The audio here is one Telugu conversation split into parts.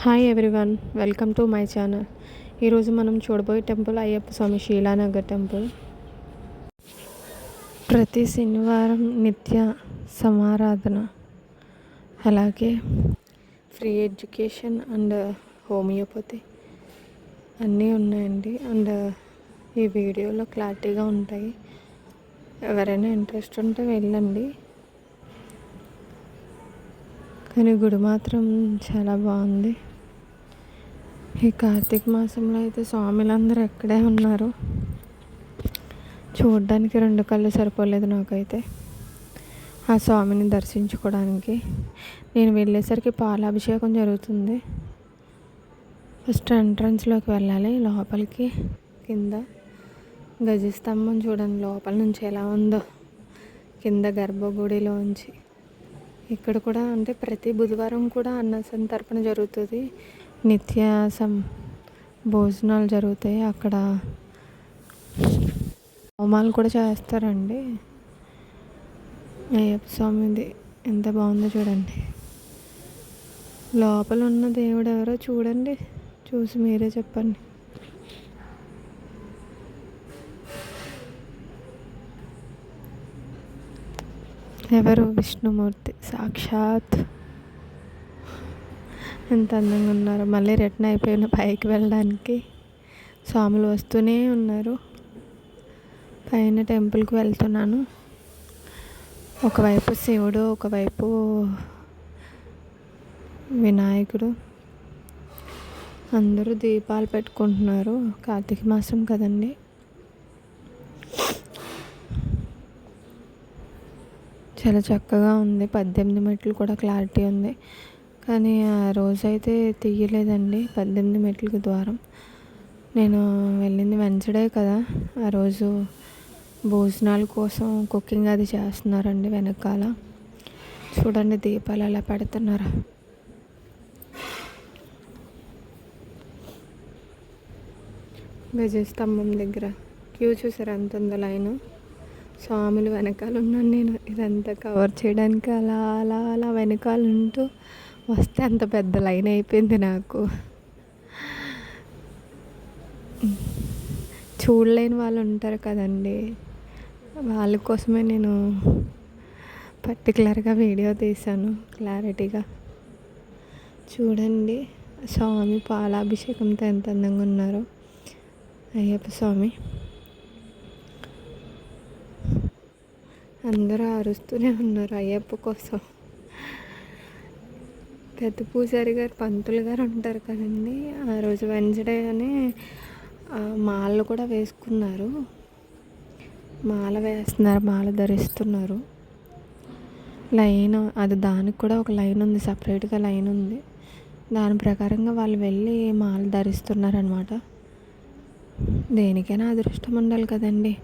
Hi everyone, welcome to my channel. ఈరోజు మనం చూడబోయే టెంపుల్ అయ్యప్ప స్వామి శీలానగర్ టెంపుల్. ప్రతి శనివారం నిత్య సమారాధన, అలాగే ఫ్రీ ఎడ్యుకేషన్ అండ్ హోమియోపతి అన్నీ ఉన్నాయండి. అండ్ ఈ వీడియోలో క్లారిటీగా ఉంటాయి. ఎవరైనా ఇంట్రెస్ట్ ఉంటే వెళ్ళండి. కానీ గుడి మాత్రం చాలా బాగుంది. ఈ కార్తీక మాసంలో అయితే స్వాములందరూ ఎక్కడే ఉన్నారు. చూడడానికి 2 కళ్ళు సరిపోలేదు నాకైతే ఆ స్వామిని దర్శించుకోవడానికి. నేను వెళ్ళేసరికి పాలాభిషేకం జరుగుతుంది. ఫస్ట్ ఎంట్రన్స్లోకి వెళ్ళాలి. లోపలికి కింద గజస్తంభం చూడండి లోపల నుంచి ఎలా ఉందో, కింద గర్భగుడిలోంచి. ఇక్కడ కూడా అంటే ప్రతి బుధవారం కూడా అన్నసంతర్పణ జరుగుతుంది. నిత్యాసం భోజనాలు జరుగుతాయి. అక్కడ హోమాలు కూడా చేస్తారండి. అయ్యప్ప స్వామిది ఎంత బాగుందో చూడండి. లోపల ఉన్న దేవుడు ఎవరో చూడండి, చూసి మీరే చెప్పండి. ఎవరు? విష్ణుమూర్తి సాక్షాత్. ఎంత అందంగా ఉన్నారు. మళ్ళీ రిటర్న్ అయిపోయిన పైకి వెళ్ళడానికి స్వాములు వస్తూనే ఉన్నారు. పైన టెంపుల్కి వెళ్తున్నాను. ఒకవైపు శివుడు, ఒకవైపు వినాయకుడు. అందరూ దీపాలు పెట్టుకుంటున్నారు. కార్తీక మాసం కదండి. చాలా చక్కగా ఉంది. 18 మెట్లు కూడా క్లారిటీ ఉంది. కానీ ఆ రోజైతే తీయలేదండి 18 మెట్లకి ద్వారం. నేను వెళ్ళింది వెన్స్డే కదా. ఆ రోజు భోజనాల కోసం కుకింగ్ అది చేస్తున్నారండి వెనకాల. చూడండి దీపాలు ఎలా పెడుతున్నారు. గజస్తంభం దగ్గర క్యూ చూసారు ఎంత ఉందో లైను. స్వాములు వెనకాల ఉన్నాను నేను. ఇదంతా కవర్ చేయడానికి అలా అలా అలా వెనకాల ఉంటూ వస్తే అంత పెద్ద లైన్ అయిపోయింది నాకు. చూడలేని వాళ్ళు ఉంటారు కదండి, వాళ్ళ కోసమే నేను పర్టికులర్గా వీడియో తీశాను క్లారిటీగా. చూడండి స్వామి పాలాభిషేకంతో ఎంత అందంగా ఉన్నారో అయ్యప్ప స్వామి. అందరూ అరుస్తూనే ఉన్నారు అయ్యప్ప కోసం. పెద్ద పూజారి గారు, పంతులు గారు ఉంటారు కదండి. ఆ రోజు వెన్స్డే అని మాలలు కూడా వేసుకున్నారు. మాల వేస్తున్నారు, మాల ధరిస్తున్నారు. లైన్ అది, దానికి కూడా ఒక లైన్ ఉంది, సపరేట్గా లైన్ ఉంది. దాని ప్రకారంగా వాళ్ళు వెళ్ళి మాల ధరిస్తున్నారనమాట. దేనికైనా అదృష్టం ఉండాలి కదండి.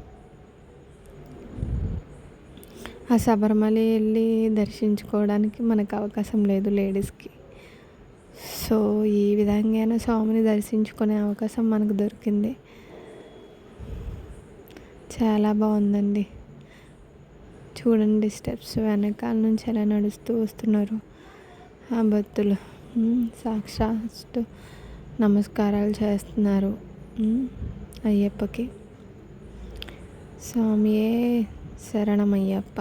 ఆ శబరిమల వెళ్ళి దర్శించుకోవడానికి మనకు అవకాశం లేదు లేడీస్కి. సో ఈ విధంగా స్వామిని దర్శించుకునే అవకాశం మనకు దొరికింది. చాలా బాగుందండి. చూడండి స్టెప్స్ వెనకాల నుంచి ఎలా నడుస్తూ వస్తున్నారు ఆ భక్తులు. సాక్షాత్ నమస్కారాలు చేస్తున్నారు అయ్యప్పకి. స్వామియే శరణమయ్యప్ప.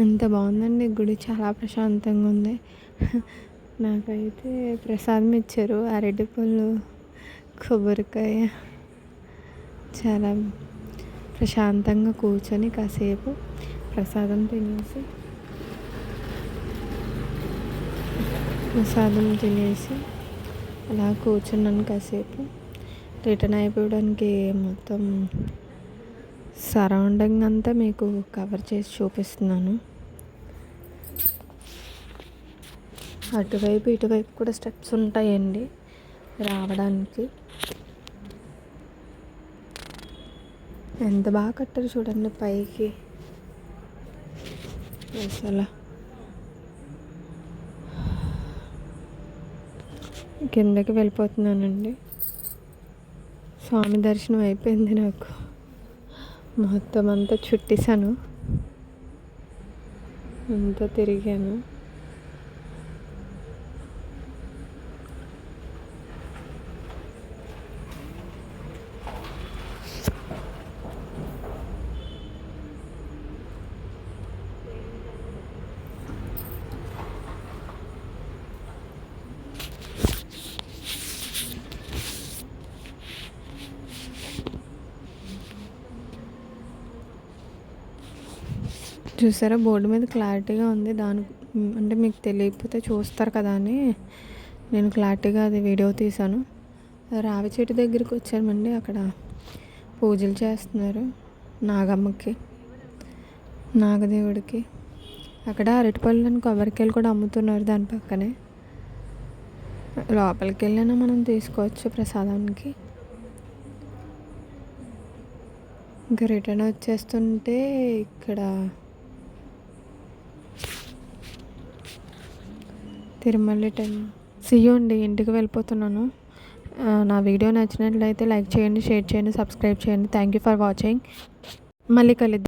ఎంత బాగుందండి గుడి, చాలా ప్రశాంతంగా ఉంది. నాకైతే ప్రసాదం ఇచ్చారు, అరటిపళ్ళు, కొబ్బరికాయ. చాలా ప్రశాంతంగా కూర్చొని కాసేపు ప్రసాదం తినేసి అలా కూర్చున్నాను కాసేపు. రిటర్న్ అయిపోవడానికి మొత్తం సరౌండింగ్ అంతా మీకు కవర్ చేసి చూపిస్తున్నాను. అటువైపు ఇటువైపు కూడా స్టెప్స్ ఉంటాయండి రావడానికి. ఎంత బాగా కట్టారు చూడండి పైకి. అసలు కిందకి వెళ్ళిపోతున్నానండి. స్వామి దర్శనం అయిపోయింది నాకు. మొత్తం అంతా చుట్టేసాను, అంతా తిరిగాను. చూసారా బోర్డు మీద క్లారిటీగా ఉంది. అంటే మీకు తెలియకపోతే చూస్తారు కదా అని నేను క్లారిటీగా అది వీడియో తీశాను. రావి చెట్టు దగ్గరికి వచ్చామండి. అక్కడ పూజలు చేస్తున్నారు నాగమ్మకి, నాగదేవుడికి. అక్కడ అరటిపళ్ళని కొబ్బరికాయలు కూడా అమ్ముతున్నారు దాని పక్కనే. లోపలికి వెళ్ళినా మనం తీసుకోవచ్చు ప్రసాదానికి. ఇంకా రిటర్న్ వచ్చేస్తుంటే ఇక్కడ తిరుమల సియో అండి. ఇంటికి వెళ్ళిపోతున్నాను. నా వీడియో నచ్చినట్లయితే లైక్ చేయండి, షేర్ చేయండి, సబ్స్క్రైబ్ చేయండి. Thank you for watching. మళ్ళీ కలుద్దాం.